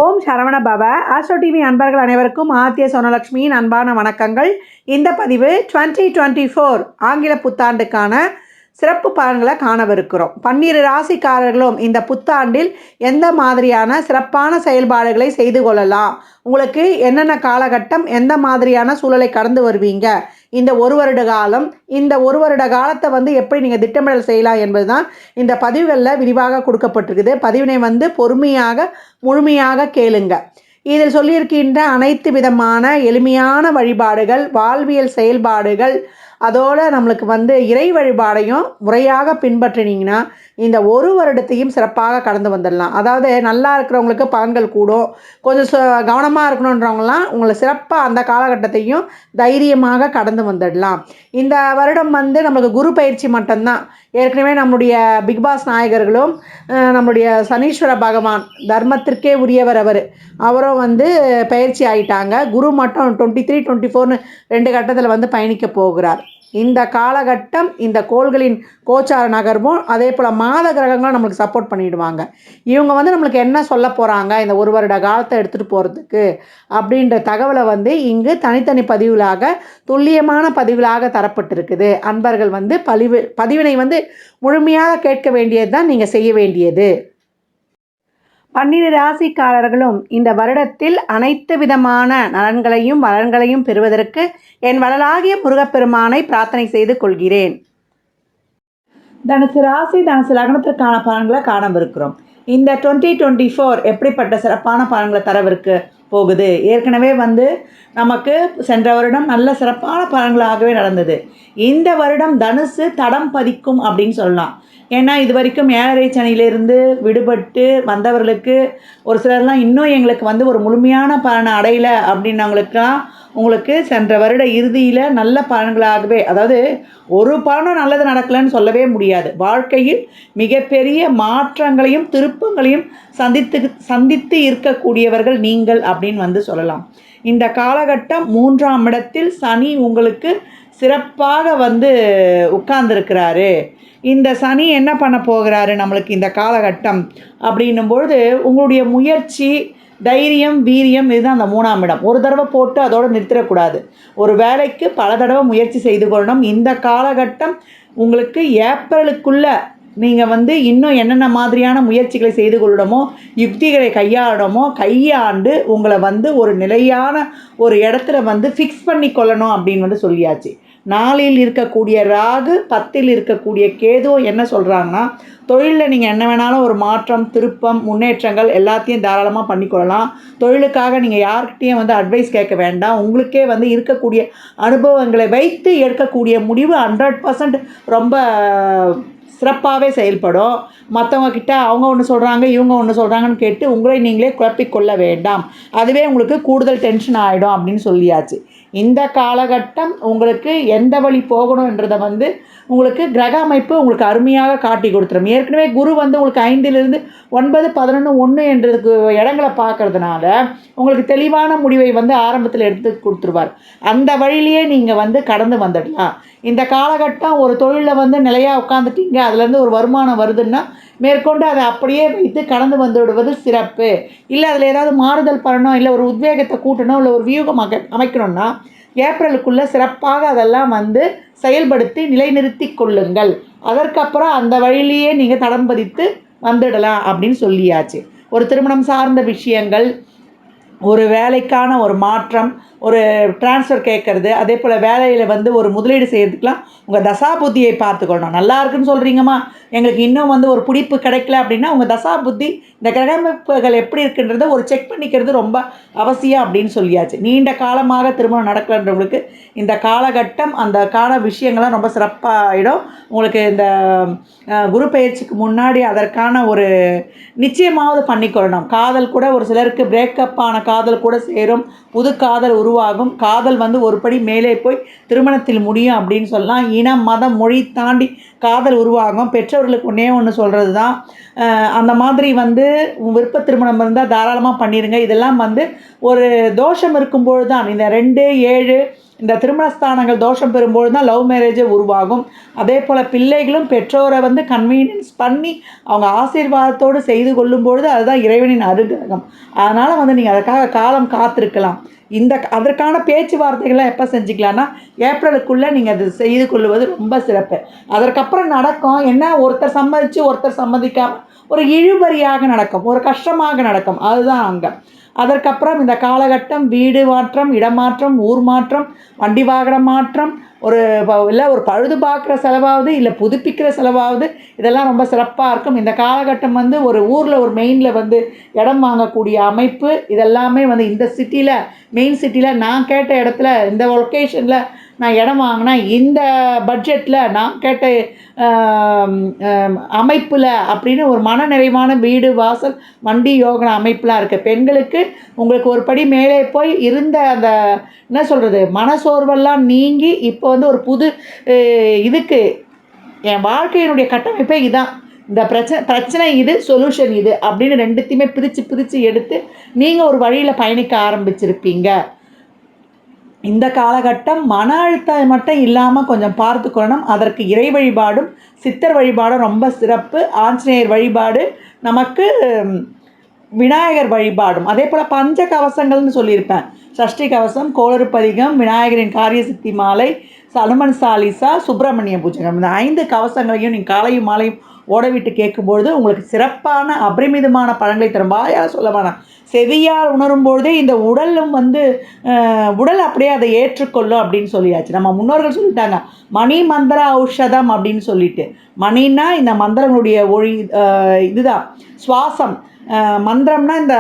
ஓம் சரவண பவ. Astro TV அன்பர்கள் அனைவருக்கும் ஆத்திய சொனலட்சுமியின் அன்பான வணக்கங்கள். இந்த பதிவு 2024 ஆங்கில புத்தாண்டுக்கான சிறப்பு பலன்களை காணவிருக்கிறோம். 12 ராசிக்காரர்களும் இந்த புத்தாண்டில் எந்த மாதிரியான சிறப்பான செயல்பாடுகளை செய்து கொள்ளலாம், உங்களுக்கு என்னென்ன காலகட்டம், எந்த மாதிரியான சூழலை கடந்து வருவீங்க, இந்த ஒரு வருட காலம், இந்த ஒரு வருட காலத்தை எப்படி நீங்கள் திட்டமிடல் செய்யலாம் என்பது தான் இந்த பதிவுகளில் விரிவாக கொடுக்கப்பட்டிருக்குது. பதிவினை பொறுமையாக முழுமையாக கேளுங்க. இதில் சொல்லியிருக்கின்ற அனைத்து விதமான எளிமையான வழிபாடுகள், வாழ்வியல் செயல்பாடுகள், அதோடு நம்மளுக்கு இறை வழிபாடையும் முறையாக பின்பற்றினீங்கன்னா இந்த ஒரு வருடத்தையும் சிறப்பாக கடந்து வந்துடலாம். அதாவது நல்லா இருக்கிறவங்களுக்கு பலன்கள் கூடும், கொஞ்சம் கவனமாக இருக்கணுன்றவங்களாம் உங்களை சிறப்பாக அந்த காலகட்டத்தையும் தைரியமாக கடந்து வந்துடலாம். இந்த வருடம் நம்மளுக்கு குரு பயிற்சி மட்டும்தான். ஏற்கனவே நம்முடைய பிக்பாஸ் நாயகர்களும் நம்முடைய சனீஸ்வர பகவான் தர்மத்திற்கே உரியவர் அவரும் பயிற்சி ஆகிட்டாங்க. குரு மட்டும் 23, 24 2 கட்டத்தில் பயணிக்க போகிறார். இந்த காலகட்டம் இந்த கோள்களின் கோச்சார நகர்வும் அதே போல் மாத கிரகங்களும் நம்மளுக்கு சப்போர்ட் பண்ணிவிடுவாங்க. இவங்க நம்மளுக்கு என்ன சொல்ல போகிறாங்க இந்த ஒரு வருட காலத்தை எடுத்துகிட்டு போகிறதுக்கு அப்படின்ற தகவலை இங்கு தனித்தனி பதிவுகளாக துல்லியமான பதிவுகளாக தரப்பட்டிருக்குது. அன்பர்கள் பதிவினை முழுமையாக கேட்க வேண்டியது தான் நீங்கள் செய்ய வேண்டியது. 12 ராசிக்காரர்களும் இந்த வருடத்தில் அனைத்து விதமான நலன்களையும் வளன்களையும் பெறுவதற்கு என் வளலாகிய முருகப்பெருமானை பிரார்த்தனை செய்து கொள்கிறேன். தனுசு ராசி, தனுசு லக்னத்திற்கான பலன்களை காணவிருக்கிறோம். இந்த 2024 எப்படிப்பட்ட சிறப்பான பலன்களை தரவிருக்கு போகுது. ஏற்கனவே நமக்கு சென்ற வருடம் நல்ல சிறப்பான பலன்களாகவே நடந்தது. இந்த வருடம் தனுசு தடம் பதிக்கும் அப்படின்னு சொல்லலாம். ஏன்னா இது வரைக்கும் 7.5 சனியிலிருந்து விடுபட்டு வந்தவர்களுக்கு ஒரு சிலர்லாம் இன்னும் எங்களுக்கு ஒரு முழுமையான பலனை அடையலை அப்படின்னவங்களுக்கெல்லாம் உங்களுக்கு சென்ற வருட இறுதியில் நல்ல பலன்களாகவே, அதாவது ஒரு பலனும் நல்லது நடக்கலைன்னு சொல்லவே முடியாது. வாழ்க்கையில் மிகப்பெரிய மாற்றங்களையும் திருப்பங்களையும் சந்தித்து இருக்கக்கூடியவர்கள் நீங்கள் அப்படின்னு சொல்லலாம். இந்த காலகட்டம் 3ஆம் இடத்தில் சனி உங்களுக்கு சிறப்பாக உட்கார்ந்துருக்கிறாரு. இந்த சனி என்ன பண்ண போகிறாரு நம்மளுக்கு இந்த காலகட்டம் அப்படின்னும்பொழுது, உங்களுடைய முயற்சி, தைரியம், வீரியம், இதுதான் அந்த 3ஆம் இடம். ஒரு தடவை போட்டு அதோடு நிறுத்திடக்கூடாது. ஒரு வேலைக்கு பல தடவை முயற்சி செய்து கொள்ளணும். இந்த காலகட்டம் உங்களுக்கு ஏப்ரலுக்குள்ளே நீங்கள் இன்னும் என்னென்ன மாதிரியான முயற்சிகளை செய்து கொள்ளணுமோ, யுக்திகளை கையாண்டு உங்களை ஒரு நிலையான ஒரு இடத்துல ஃபிக்ஸ் பண்ணி கொள்ளணும் அப்படின்னு சொல்லியாச்சு. 4இல் இருக்கக்கூடிய ராகு, 10இல் இருக்கக்கூடிய கேது என்ன சொல்கிறாங்கன்னா, தொழிலில் நீங்கள் என்ன வேணாலும் ஒரு மாற்றம், திருப்பம், முன்னேற்றங்கள் எல்லாத்தையும் தாராளமாக பண்ணிக்கொள்ளலாம். தொழிலுக்காக நீங்கள் யார்கிட்டையும் அட்வைஸ் கேட்க வேண்டாம். உங்களுக்கே இருக்கக்கூடிய அனுபவங்களை வைத்து எடுக்கக்கூடிய முடிவு 100% ரொம்ப சிறப்பாகவே செயல்படும். மற்றவங்கக்கிட்ட அவங்க ஒன்று சொல்கிறாங்க, இவங்க ஒன்று சொல்கிறாங்கன்னு கேட்டு உங்களை நீங்களே குழப்பிக்கொள்ள வேண்டாம். அதுவே உங்களுக்கு கூடுதல் டென்ஷன் ஆகிடும் அப்படின்னு சொல்லியாச்சு. இந்த காலகட்டம் உங்களுக்கு எந்த வழி போகணுன்றதை உங்களுக்கு கிரக அமைப்பு உங்களுக்கு அருமையாக காட்டி கொடுத்துரும். ஏற்கனவே குரு உங்களுக்கு 5லிருந்து 9, 11, 1 என்றதுக்கு இடங்களை பார்க்கறதுனால உங்களுக்கு தெளிவான முடிவை ஆரம்பத்தில் எடுத்து கொடுத்துருவார். அந்த வழியிலேயே நீங்கள் கடந்து வந்துடலாம். இந்த காலகட்டம் ஒரு தொழிலில் நிலையாக உட்காந்துட்டீங்க, அதுலேருந்து ஒரு வருமானம் வருதுன்னா மேற்கொண்டு அதை அப்படியே வைத்து கடந்து வந்து விடுவது சிறப்பு. இல்லை அதில் ஏதாவது மாறுதல் பண்ணணும், இல்லை ஒரு உத்வேகத்தை கூட்டணும், இல்லை ஒரு வியூகம் அமைக்கணும்னா ஏப்ரலுக்குள்ளே சிறப்பாக அதெல்லாம் செயல்படுத்தி நிலைநிறுத்தி கொள்ளுங்கள். அதற்கப்புறம் அந்த வழியிலேயே நீங்கள் தடம் பதித்து வந்துடலாம் அப்படின்னு சொல்லியாச்சு. ஒரு திருமணம் சார்ந்த விஷயங்கள், ஒரு வேலைக்கான ஒரு மாற்றம், ஒரு டிரான்ஸ்ஃபர் கேட்குறது, அதே போல் வேலையில் ஒரு முதலீடு செய்கிறதுக்கெலாம் உங்கள் தசாபுத்தியை பார்த்துக்கொள்ளணும். நல்லா இருக்குன்னு சொல்கிறீங்கம்மா, எங்களுக்கு இன்னும் ஒரு பிடிப்பு கிடைக்கல அப்படின்னா உங்கள் தசாபுத்தி, இந்த கிரகமைப்புகள் எப்படி இருக்குன்றதை ஒரு செக் பண்ணிக்கிறது ரொம்ப அவசியம் அப்படின்னு சொல்லியாச்சு. நீண்ட காலமாக திருமணம் நடக்கிறவங்களுக்கு இந்த காலகட்டம் அந்த விஷயங்கள்லாம் ரொம்ப சிறப்பாகிடும். உங்களுக்கு இந்த குரு பயிற்சிக்கு முன்னாடி அதற்கான ஒரு நிச்சயமாவது பண்ணிக்கொள்ளணும். காதல் கூட ஒரு சிலருக்கு பிரேக்கப் ஆன காதல் கூட சேரும், புது காதல் உருவாகும். காதல் ஒரு படி மேலே போய் திருமணத்தில் முடியும் அப்படின்னு சொல்லலாம். இனம், மதம், மொழி தாண்டி காதல் உருவாகும். பெற்றவர்களுக்கு ஒன்று சொல்கிறது தான், அந்த மாதிரி விருப்ப திருமணம் இருந்தால் தாராளமாக பண்ணிடுங்க. இதெல்லாம் ஒரு தோஷம் இருக்கும்பொழுது தான் இந்த 2, 7 இந்த திருமணஸ்தானங்கள் தோஷம் பெறும்பொழுது தான் லவ் மேரேஜே உருவாகும். அதே போல் பிள்ளைகளும் பெற்றோரை வந்து கன்வீனியன்ஸ் பண்ணி அவங்க ஆசீர்வாதத்தோடு செய்து கொள்ளும்பொழுது அதுதான் இறைவனின் அனுகிரகம். அதனால் வந்து நீங்கள் அதுக்காக காலம் காத்திருக்கலாம். அதற்கான பேச்சுவார்த்தைகள்லாம் எப்போ செஞ்சுக்கலான்னா ஏப்ரலுக்குள்ளே நீங்கள் அது செய்து கொள்வது ரொம்ப சிறப்பு. அதற்கப்புறம் நடக்கும் என்ன, ஒருத்தர் சம்மதித்து ஒருத்தர் சம்மதிக்காமல் ஒரு இழுபறியாக நடக்கும், ஒரு கஷ்டமாக நடக்கும். அதுதான் அங்கே. அதற்கப்புறம் இந்த காலகட்டம் வீடு மாற்றம், இடமாற்றம், ஊர் மாற்றம், வண்டி வாகன மாற்றம், இல்லை ஒரு பழுது பார்க்குற செலவாகுது, இல்லை புதுப்பிக்கிற செலவாகுது, இதெல்லாம் ரொம்ப சிறப்பாக இருக்கும். இந்த காலகட்டம் வந்து ஒரு ஊரில் ஒரு மெயினில் வந்து இடம் வாங்கக்கூடிய அமைப்பு, இதெல்லாமே வந்து இந்த சிட்டியில் மெயின் சிட்டியில் நான் கேட்ட இடத்துல இந்த லொக்கேஷனில் நான் இடம் வாங்கினேன், இந்த பட்ஜெட்டில் நான் கேட்ட அமைப்பில் அப்படின்னு ஒரு மனநிறைவான வீடு வாசல் வண்டி யோகன அமைப்பெலாம் இருக்குது. பெண்களுக்கு உங்களுக்கு ஒரு படி மேலே போய் இருந்த அந்த என்ன சொல்கிறது மனசோர்வெல்லாம் நீங்கி இப்போ வந்து ஒரு புது இதுக்கு என் வாழ்க்கையினுடைய கட்டமைப்பே இதான், இந்த பிரச்சனை இது, சொல்யூஷன் இது அப்படின்னு ரெண்டுத்தையுமே பிரித்து எடுத்து நீங்கள் ஒரு வழியில் பயணிக்க ஆரம்பிச்சிருப்பீங்க. இந்த காலகட்டம் மன அழுத்தம் மட்டும் இல்லாமல் கொஞ்சம் பார்த்துக்கொள்ளணும். அதற்கு இறை வழிபாடும் சித்தர் வழிபாடும் ரொம்ப சிறப்பு. ஆஞ்சநேயர் வழிபாடு, நமக்கு விநாயகர் வழிபாடும், அதே போல் பஞ்ச கவசங்கள்னு சொல்லியிருப்பேன். சஷ்டி கவசம், கோளறு பதிகம், விநாயகரின் காரிய சித்தி மாலை, சலுமன் சாலிசா, சுப்பிரமணிய பூஜகம், இந்த 5 கவசங்களையும் நீங்கள் காலையும் மாலையும் ஓடவிட்டு கேட்கும்பொழுது உங்களுக்கு சிறப்பான அபரிமிதமான பலன்களை தரும். வாயால் சொல்ல வேணாம், செவியால் உணரும்பொழுதே இந்த உடலும் வந்து உடல் அப்படியே அதை ஏற்றுக்கொள்ளும் அப்படின்னு சொல்லியாச்சு. நம்ம முன்னோர்கள் சொல்லிட்டாங்க மணி மந்திர ஔஷதம் அப்படின்னு சொல்லிட்டு. மணின்னா இந்த மந்திரங்களுடைய ஒளி, இதுதான் சுவாசம். மந்திரம்னா இந்த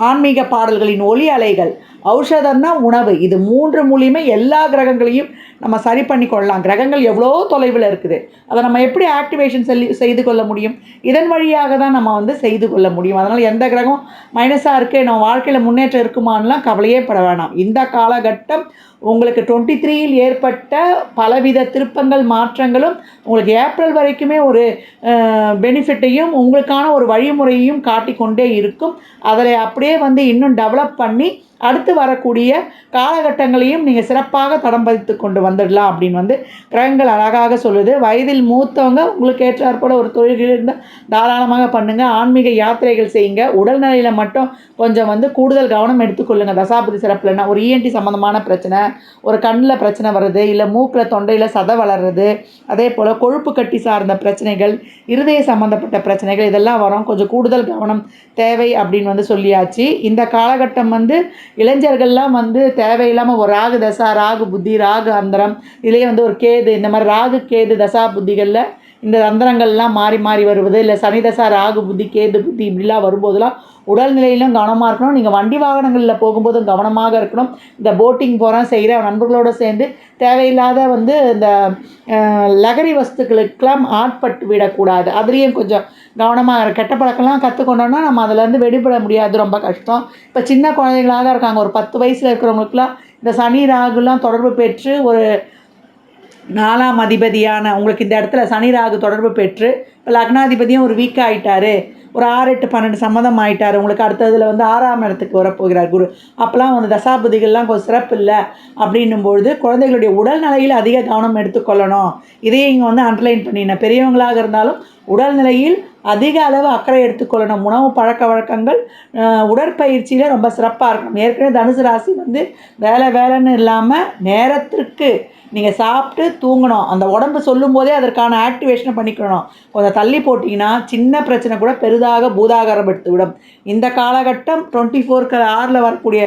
ஆன்மீக பாடல்களின் ஒலி அலைகள். ஔஷதம்னா உணவு. இது 3 மூலியமே எல்லா கிரகங்களையும் நம்ம சரி பண்ணி கொள்ளலாம். கிரகங்கள் எவ்வளோ தொலைவில் இருக்குது, அதை நம்ம எப்படி ஆக்டிவேஷன் செய்து கொள்ள முடியும்? இதன் வழியாக தான் நம்ம வந்து செய்து கொள்ள முடியும். அதனால் எந்த கிரகம் மைனஸாக இருக்குது, நம்ம வாழ்க்கையில் முன்னேற்றம் இருக்குமானலாம் கவலையே பட வேணாம். இந்த காலகட்டம் உங்களுக்கு 23ல் ஏற்பட்ட பலவித திருப்பங்கள் மாற்றங்களும் உங்களுக்கு ஏப்ரல் வரைக்குமே ஒரு பெனிஃபிட்டையும் உங்களுக்கான ஒரு வழிமுறையையும் காட்டிக்கொண்டே இருக்கும். அதில் அப்படியே வந்து இன்னும் டெவலப் பண்ணி அடுத்து வரக்கூடிய காலகட்டங்களையும் நீங்கள் சிறப்பாக தடம் பதித்து கொண்டு வந்துடலாம் அப்படின்னு வந்து கிரகங்கள் அழகாக சொல்லுது. வயதில் மூத்தவங்க உங்களுக்கு ஏற்றாற்போல் ஒரு தொழில்கள் இருந்தால் தாராளமாக பண்ணுங்கள். ஆன்மீக யாத்திரைகள் செய்யுங்க. உடல்நிலையில் மட்டும் கொஞ்சம் வந்து கூடுதல் கவனம் எடுத்துக்கொள்ளுங்கள். தசாபுதி சிறப்புலன்னா ஒரு இஎன்டி சம்மந்தமான பிரச்சனை, ஒரு கண்ணில் பிரச்சனை வருது, இல்லை மூக்கில் தொண்டையில் சதை வளர்றது, அதே போல் கொழுப்பு கட்டி சார்ந்த பிரச்சனைகள், இருதய சம்மந்தப்பட்ட பிரச்சனைகள், இதெல்லாம் வரும். கொஞ்சம் கூடுதல் கவனம் தேவை அப்படின்னு வந்து சொல்லியாச்சு. இந்த காலகட்டம் வந்து இளைஞர்கள்லாம் வந்து தேவையில்லாமல் ஒரு ராகு தசா, ராகு புத்தி, ராகு அந்தரம், இதுலேயே வந்து ஒரு கேது, இந்த மாதிரி ராகு கேது தசா புத்திகளில் இந்த அந்தரங்கள்லாம் மாறி மாறி வருவது, இல்லை சனி தசா ராகு புத்தி கேது புத்தி இப்படிலாம் வரும்போதெல்லாம் உடல்நிலையிலும் கவனமாக இருக்கணும். நீங்கள் வண்டி வாகனங்களில் போகும்போதும் கவனமாக இருக்கணும். இந்த போட்டிங் போகிறேன் செய்கிற நண்பர்களோடு சேர்ந்து தேவையில்லாத வந்து இந்த லகரி வஸ்துக்களுக்கெல்லாம் ஆட்பட்டு விடக்கூடாது. அதுலேயும் கொஞ்சம் கவனமாக கெட்ட பழக்கம்லாம் கற்றுக்கொண்டோன்னா நம்ம அதிலேருந்து வெளிப்பட முடியாது, ரொம்ப கஷ்டம். இப்போ சின்ன குழந்தைகளாக இருக்காங்க, ஒரு 10 வயசில் இருக்கிறவங்களுக்குலாம் இந்த சனி ராகுலாம் தொடர்பு பெற்று ஒரு 4ஆம் அதிபதியான உங்களுக்கு இந்த இடத்துல சனி ராகு தொடர்பு பெற்று இப்போ லக்னாதிபதியும் ஒரு வீக் ஆகிட்டார், ஒரு 6, 8, 12 சம்மதம் ஆகிட்டார். உங்களுக்கு அடுத்ததில் வந்து 6ஆம் இடத்துக்கு வரப்போகிறார் குரு. அப்போலாம் வந்து தசாபதிகள்லாம் கொஞ்சம் சிறப்பு இல்லை அப்படின்னும்பொழுது குழந்தைகளுடைய உடல்நிலையில் அதிக கவனம் எடுத்துக்கொள்ளணும். இதையே இங்கே வந்து அண்டர்லைன் பண்ணினேன். பெரியவங்களாக இருந்தாலும் உடல்நிலையில் அதிக அளவு அக்கறை எடுத்துக்கொள்ளணும். உணவு பழக்க வழக்கங்கள், உடற்பயிற்சியில் ரொம்ப சிறப்பாக இருக்கணும். ஏற்கனவே தனுசு ராசி வந்து வேலைன்னு இல்லாமல் நேரத்திற்கு நீங்கள் சாப்பிட்டு தூங்கணும். அந்த உடம்பு சொல்லும் போதே அதற்கான ஆக்டிவேஷனை பண்ணிக்கணும். கொஞ்சம் தள்ளி போட்டிங்கன்னா சின்ன பிரச்சனை கூட பெரிதாக பூதாகாரம் எடுத்துவிடும். இந்த காலகட்டம் 24க்கு 6ல் வரக்கூடிய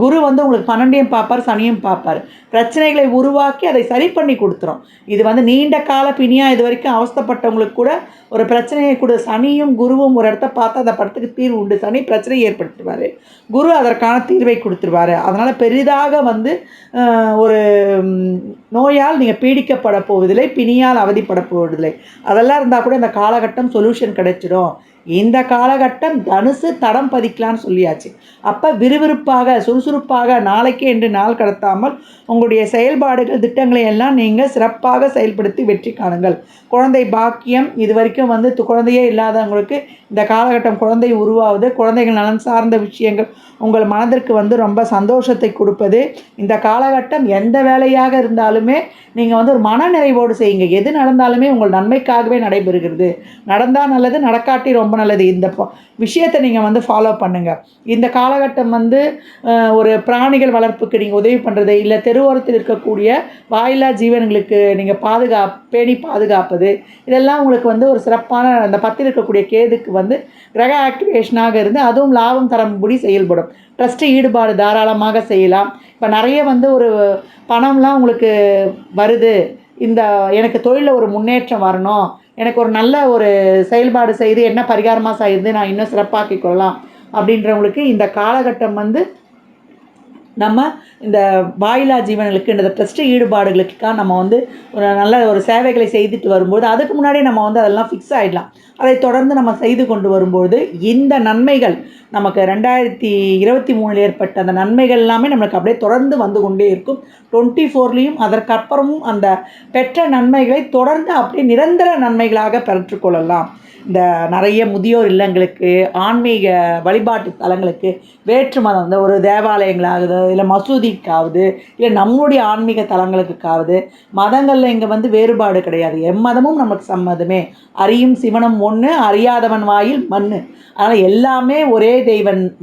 குரு வந்து உங்களுக்கு 12ஐயும் பார்ப்பார், சனியும் பார்ப்பார். பிரச்சனைகளை உருவாக்கி அதை சரி பண்ணி கொடுத்துரும். இது வந்து நீண்ட கால பிணியாக இது வரைக்கும் அவஸ்தைப்பட்டவங்களுக்கு கூட ஒரு பிரச்சனையை கூட சனியும் குருவும் ஒரு இடத்த பார்த்து அந்த படத்துக்கு தீர்வு உண்டு. சனி பிரச்சனையை ஏற்படுத்துவார், குரு அதற்கான தீர்வை கொடுத்துருவார். அதனால் பெரிதாக வந்து ஒரு நோயால் நீங்கள் பீடிக்கப்பட போவதில்லை, பிணியால் அவதிப்பட போவதில்லை. அதெல்லாம் இருந்தால் கூட இந்த காலகட்டம் சொல்யூஷன் கிடைச்சிடும். இந்த காலகட்டம் தனுசு தடம் பதிக்கலான்னு சொல்லியாச்சு. அப்போ விறுவிறுப்பாக சுறுசுறுப்பாக நாளைக்கே என்று நாள் கடத்தாமல் உங்களுடைய செயல்பாடுகள் திட்டங்களை எல்லாம் நீங்கள் சிறப்பாக செயல்படுத்தி வெற்றி காணுங்கள். குழந்தை பாக்கியம் இது வரைக்கும் குழந்தையே இல்லாதவங்களுக்கு இந்த காலகட்டம் குழந்தை உருவாவது, குழந்தைகள் நலன் சார்ந்த விஷயங்கள் உங்கள் மனதிற்கு ரொம்ப சந்தோஷத்தை கொடுப்பது. இந்த காலகட்டம் எந்த வேலையாக இருந்தாலுமே நீங்கள் ஒரு மனநிறைவோடு செய்யுங்க. எது நடந்தாலுமே உங்கள் நன்மைக்காகவே நடைபெறுகிறது. நடந்தால் நல்லது, நடக்காட்டி ரொம்ப நல்லது. இந்த விஷயத்தை நீங்கள் ஃபாலோ பண்ணுங்கள். இந்த காலகட்டம் ஒரு பிராணிகள் வளர்ப்புக்கு நீங்கள் உதவி பண்ணுறது, இல்லை தெருவோரத்தில் இருக்கக்கூடிய வாயில்லா ஜீவன்களுக்கு நீங்கள் பேணி பாதுகாப்பது, இதெல்லாம் உங்களுக்கு ஒரு சிறப்பான அந்த 10 இருக்கக்கூடிய கேதுக்கு கிரக ஆக்டிவேஷனாக இருந்து அதுவும் லாபம் தரும்படி செயல்படும். ட்ரஸ்ட்டு ஈடுபாடு தாராளமாக செய்யலாம். இப்போ நிறைய ஒரு பணம்லாம் உங்களுக்கு வருது, எனக்கு தொழிலில் ஒரு முன்னேற்றம் வரணும், எனக்கு ஒரு நல்ல ஒரு செயல்பாடு செய்து என்ன பரிகாரமாக செய்து நான் இன்னும் சிறப்பாக்கிக் கொள்ளலாம் அப்படின்றவங்களுக்கு இந்த காலகட்டம் நம்ம இந்த வாயிலா ஜீவன்களுக்கு இந்த ட்ரஸ்ட் ஈடுபாடுகளுக்காக நம்ம ஒரு நல்ல ஒரு சேவைகளை செய்துட்டு வரும்போது அதுக்கு முன்னாடியே நம்ம அதெல்லாம் ஃபிக்ஸ் ஆகிடலாம். அதை தொடர்ந்து நம்ம செய்து கொண்டு வரும்போது இந்த நன்மைகள் நமக்கு 2023 ஏற்பட்ட அந்த நன்மைகள் எல்லாமே நம்மளுக்கு அப்படியே தொடர்ந்து வந்து கொண்டே இருக்கும். 24லேயும் அதற்கப்புறமும் அந்த பெற்ற நன்மைகளை தொடர்ந்து அப்படியே நிரந்தர நன்மைகளாக பெற்றுக்கொள்ளலாம். இந்த நிறைய முதியோர் இல்லங்களுக்கு, ஆன்மீக வழிபாட்டு தலங்களுக்கு, வேற்று மதம் ஒரு தேவாலயங்களாகுது, இல்லை மசூதிக்காவது, இல்லை நம்முடைய ஆன்மீக தலங்களுக்காவது, மதங்களில் இங்கே வேறுபாடு கிடையாது. எம்மதமும் நமக்கு சம்மதமே. அறியும் சிவனும் ஒன்று, அறியாதவன் வாயில் மண்ணு. அதனால் எல்லாமே ஒரே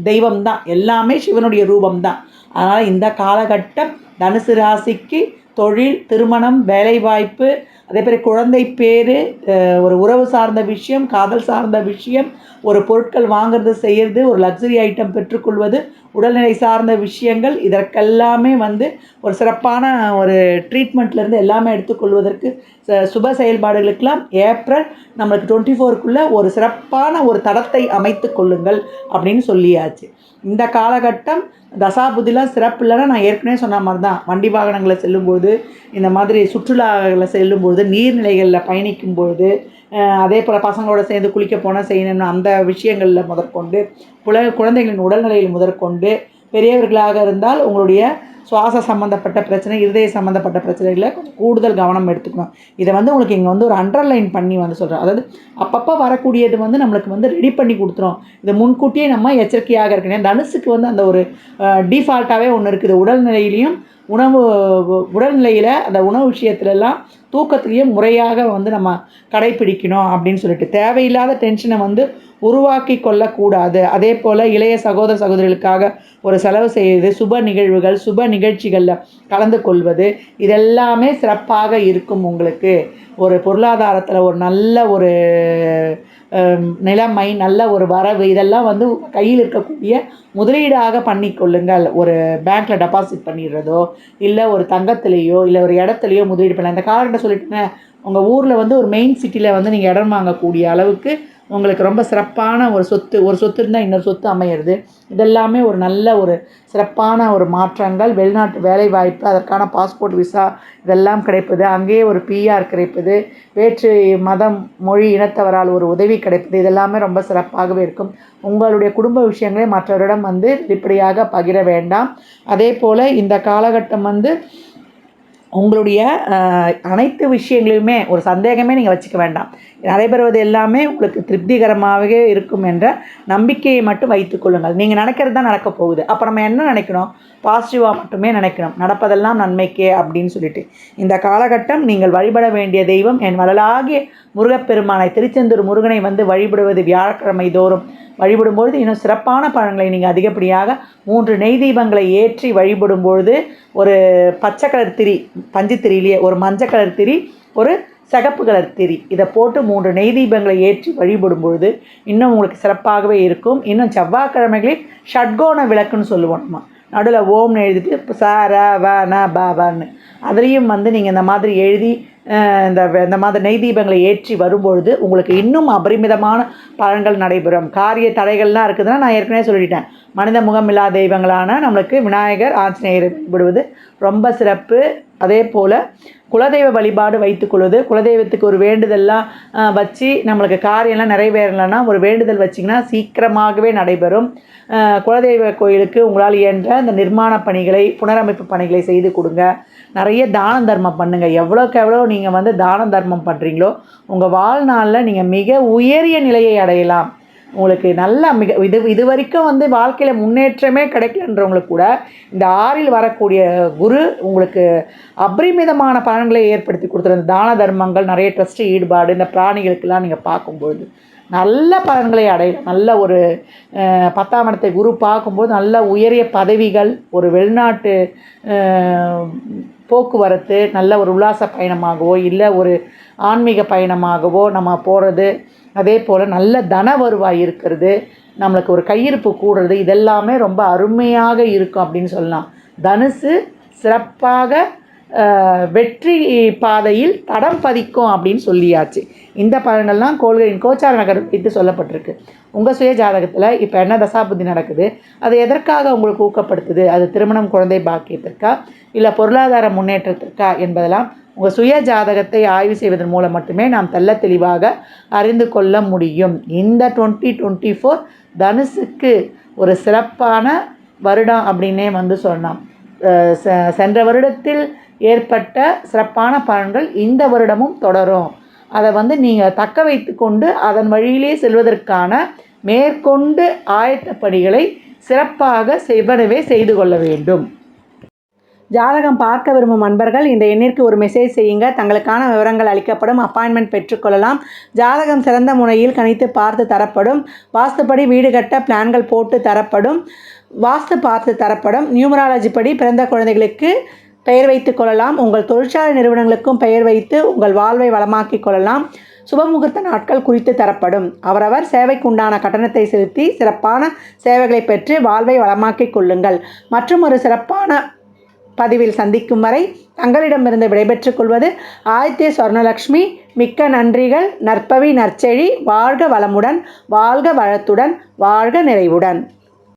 தெய்வம் தான், எல்லாமே சிவனுடைய ரூபம்தான். அதனால் இந்த காலகட்டம் தனுசு ராசிக்கு தொழில், திருமணம், வேலைவாய்ப்பு, அதே மாதிரி குழந்தை பேர், ஒரு உறவு சார்ந்த விஷயம், காதல் சார்ந்த விஷயம், ஒரு பொருட்கள் வாங்கிறது செய்கிறது, ஒரு லக்ஸரி ஐட்டம் பெற்றுக்கொள்வது, உடல்நிலை சார்ந்த விஷயங்கள், இதற்கெல்லாமே ஒரு சிறப்பான ஒரு ட்ரீட்மெண்ட்லேருந்து எல்லாமே எடுத்துக்கொள்வதற்கு சுப செயல்பாடுகளுக்கெல்லாம் ஏப்ரல் நம்மளுக்கு 24க்குள்ளே ஒரு சிறப்பான ஒரு தடத்தை அமைத்து கொள்ளுங்கள் அப்படின்னு சொல்லியாச்சு. இந்த காலகட்டம் தசாபுதிலாம் சிறப்பு இல்லைன்னா நான் ஏற்கனவே சொன்ன மாதிரி தான், வண்டி வாகனங்களை செல்லும்போது, இந்த மாதிரி சுற்றுலாவில் செல்லும்போது, நீர்நிலைகளில் பயணிக்கும்போது, அதே போல் பசங்களோட சேர்ந்து குளிக்க போனால் செய்யணும்னு அந்த விஷயங்களில் முதற்கொண்டு, குழந்தைகளின் உடல்நிலையில் முதற்கொண்டு, பெரியவர்களாக இருந்தால் உங்களுடைய சுவாச சம்மந்தப்பட்ட பிரச்சனை, இருதய சம்மந்தப்பட்ட பிரச்சனைகளை கொஞ்சம் கூடுதல் கவனம் எடுத்துக்கணும். இதை உங்களுக்கு இங்கே ஒரு அண்டர்லைன் பண்ணி சொல்கிறோம். அதாவது அப்பப்போ வரக்கூடியது நம்மளுக்கு ரெடி பண்ணி கொடுத்துரும். இதை முன்கூட்டியே நம்ம எச்சரிக்கையாக இருக்கணும். தனுசுக்கு அந்த ஒரு டிஃபால்ட்டாகவே ஒன்று இருக்குது. உடல்நிலையிலையும் உடல்நிலையில் அந்த உணவு விஷயத்துலலாம் தூக்கத்துலேயும் முறையாக நம்ம கடைப்பிடிக்கணும் அப்படின்னு சொல்லிட்டு தேவையில்லாத டென்ஷனை உருவாக்கி கொள்ளக்கூடாது. அதே போல் இளைய சகோதர சகோதரிகளுக்காக ஒரு செலவு செய்வது, சுப நிகழ்வுகள், சுப நிகழ்ச்சிகளில் கலந்து கொள்வது, இதெல்லாமே சிறப்பாக இருக்கும். உங்களுக்கு ஒரு பொருளாதாரத்தில் ஒரு நல்ல ஒரு நிலைமை, நல்ல ஒரு வரவு, இதெல்லாம் கையில் இருக்கக்கூடிய முதலீடாக பண்ணி கொள்ளுங்கள். ஒரு பேங்க்கில் டெபாசிட் பண்ணிடுறதோ, இல்லை ஒரு தங்கத்திலேயோ, இல்லை ஒரு இடத்துலையோ முதலீடு பண்ணலாம். இந்த காலகட்டம் சொல்லிட்டுங்க, உங்கள் ஊரில் ஒரு மெயின் சிட்டியில் நீங்கள் இடம் வாங்கக்கூடிய அளவுக்கு உங்களுக்கு ரொம்ப சிறப்பான ஒரு சொத்து இருந்தால் இன்னொரு சொத்து அமையிறது. இதெல்லாமே ஒரு நல்ல ஒரு சிறப்பான ஒரு மாற்றங்கள். வெளிநாட்டு வேலைவாய்ப்பு, அதற்கான பாஸ்போர்ட், விசா இதெல்லாம் கிடைப்பது, அங்கேயே ஒரு பிஆர் கிடைப்பது, வேற்று மதம், மொழி, இனத்தவரால் ஒரு உதவி கிடைப்பது, இதெல்லாமே ரொம்ப சிறப்பாகவே இருக்கும். உங்களுடைய குடும்ப விஷயங்களை மற்றவரிடம் வெளிப்படையாக பகிர வேண்டாம். அதே போல் இந்த காலகட்டம் உங்களுடைய அனைத்து விஷயங்களையுமே ஒரு சந்தேகமே நீங்கள் வச்சுக்க வேண்டாம். நடைபெறுவது எல்லாமே உங்களுக்கு திருப்திகரமாகவே இருக்கும் என்ற நம்பிக்கையை மட்டும் வைத்துக்கொள்ளுங்கள். நீங்கள் நினைக்கிறது தான் நடக்க போகுது. அப்போ நம்ம என்ன நினைக்கணும்? பாசிட்டிவாக மட்டுமே நினைக்கணும். நடப்பதெல்லாம் நன்மைக்கே அப்படின்னு சொல்லிட்டு இந்த காலகட்டம் நீங்கள் வழிபட வேண்டிய தெய்வம் என் வள்ளலாகிய முருகப்பெருமானை, திருச்செந்தூர் முருகனை வழிபடுவது வியாழக்கிழமை தோறும் வழிபடும்பொழுது இன்னும் சிறப்பான பலன்களை நீங்கள் அதிகப்படியாக 3 நெய் தீபங்களை ஏற்றி வழிபடும்பொழுது, ஒரு பச்சை கலர் திரி, பஞ்சு திரியிலேயே ஒரு மஞ்சள் கலர் திரி, ஒரு சிகப்பு கலர் திரி, இதை போட்டு 3 நெய் தீபங்களை ஏற்றி வழிபடும் பொழுது இன்னும் உங்களுக்கு சிறப்பாகவே இருக்கும். இன்னும் செவ்வாய்க்கிழமைகளில் ஷட்கோண விளக்குன்னு சொல்லுவோம். நம்ம நடுவில் ஓம்னு எழுதிட்டு சார வ ந பன்னு அதுலேயும் நீங்கள் இந்த மாதிரி எழுதி இந்த மாதிரி நெய் தீபங்களை ஏற்றி வரும்பொழுது உங்களுக்கு இன்னும் அபரிமிதமான பலன்கள் நடைபெறும். காரிய தடைகள்லாம் இருக்குதுன்னா நான் ஏற்கனவே சொல்லிட்டேன். மனித முகமில்லா தெய்வங்களான நம்மளுக்கு விநாயகர், ஆஞ்சநேயர் வழிபடுவது ரொம்ப சிறப்பு. அதே போல் குலதெய்வ வழிபாடு வைத்துக்கொள்வது, குலதெய்வத்துக்கு ஒரு வேண்டுதல்லாம் வச்சு நம்மளுக்கு காரியம்லாம் நிறைவேறலைன்னா ஒரு வேண்டுதல் வச்சிங்கன்னா சீக்கிரமாகவே நடைபெறும். குலதெய்வ கோயிலுக்கு உங்களால் இயன்ற அந்த நிர்மாண பணிகளை, புனரமைப்பு பணிகளை செய்து கொடுங்க. நிறைய தான தர்மம் பண்ணுங்கள். எவ்வளோக்கு எவ்வளோ நீங்கள் தான தர்மம் பண்ணுறீங்களோ உங்கள் வாழ்நாளில் நீங்கள் மிக உயரிய நிலையை அடையலாம். உங்களுக்கு நல்லா இது வரைக்கும் வாழ்க்கையில் முன்னேற்றமே கிடைக்கலன்றவங்களுக்கு கூட இந்த 6இல் வரக்கூடிய குரு உங்களுக்கு அபரிமிதமான பலன்களை ஏற்படுத்தி கொடுத்துரு. தான தர்மங்கள், நிறைய ட்ரஸ்ட்டு ஈடுபாடு, இந்த பிராணிகளுக்கெல்லாம் நீங்கள் பார்க்கும்பொழுது நல்ல பலன்களை அடையலாம். நல்ல ஒரு 10ஆம் இடத்தை குரு பார்க்கும்போது நல்ல உயரிய பதவிகள், ஒரு வெளிநாட்டு போக்குவரத்து, நல்ல ஒரு உல்லாச பயணமாகவோ இல்லை ஒரு ஆன்மீக பயணமாகவோ நம்ம போகிறது, அதே போல் நல்ல தன வருவாய் இருக்கிறது, நம்மளுக்கு ஒரு கையிருப்பு கூடுறது, இதெல்லாமே ரொம்ப அருமையாக இருக்கும் அப்படின்னு சொல்லலாம். தனுசு சிறப்பாக வெற்றி பாதையில் தடம் பதிக்கும் அப்படின்னு சொல்லியாச்சு. இந்த பலன்கள்லாம் கோள்களின் கோச்சார நகர் வைத்து சொல்லப்பட்டிருக்கு. உங்கள் சுய ஜாதகத்தில் இப்போ என்ன தசாபுத்தி நடக்குது, அது எதற்காக உங்களுக்கு ஊக்கப்படுத்துது, அது திருமணம், குழந்தை பாக்கியத்திற்கா இல்லை பொருளாதார முன்னேற்றத்திற்கா என்பதெல்லாம் உங்கள் சுய ஜாதகத்தை ஆய்வு செய்வதன் மூலம் மட்டுமே நாம் தெள்ள தெளிவாக அறிந்து கொள்ள முடியும். இந்த 2024 தனுசுக்கு ஒரு சிறப்பான வருடம் அப்படின்னே சொல்லலாம். சென்ற வருடத்தில் ஏற்பட்ட சிறப்பான பலன்கள் இந்த வருடமும் தொடரும். அதை நீங்கள் தக்க வைத்து கொண்டு அதன் வழியிலே செல்வதற்கான மேற்கொண்டு ஆயத்த பணிகளை சிறப்பாக செவ்வனவே செய்து கொள்ள வேண்டும். ஜாதகம் பார்க்க விரும்பும் அன்பர்கள் இந்த எண்ணிற்கு ஒரு மெசேஜ் செய்யுங்க. தங்களுக்கான விவரங்கள் அளிக்கப்படும். அப்பாயின்மெண்ட் பெற்றுக்கொள்ளலாம். ஜாதகம் சிறந்த முறையில் கணித்து பார்த்து தரப்படும். வாஸ்துப்படி வீடு கட்ட பிளான்கள் போட்டு தரப்படும். வாஸ்து பார்த்து தரப்படும். நியூமராலஜி படி பிறந்த குழந்தைகளுக்கு பெயர் வைத்து கொள்ளலாம். உங்கள் தொழிற்சாலை நிறுவனங்களுக்கும் பெயர் வைத்து உங்கள் வாழ்வை வளமாக்கி கொள்ளலாம். சுபமுகூர்த்த நாட்கள் குறித்து தரப்படும். அவரவர் சேவைக்குண்டான கட்டணத்தை செலுத்தி சிறப்பான சேவைகளை பெற்று வாழ்வை வளமாக்கி கொள்ளுங்கள். மற்றும் ஒரு சிறப்பான பதிவில் சந்திக்கும் வரை தங்களிடமிருந்து விடைபெற்றுக் கொள்வது ஆதித்ய சொர்ணலக்ஷ்மி. மிக்க நன்றிகள். நற்பவி நற்செழி. வாழ்க வளமுடன், வாழ்க வளத்துடன், வாழ்க நிறைவுடன்.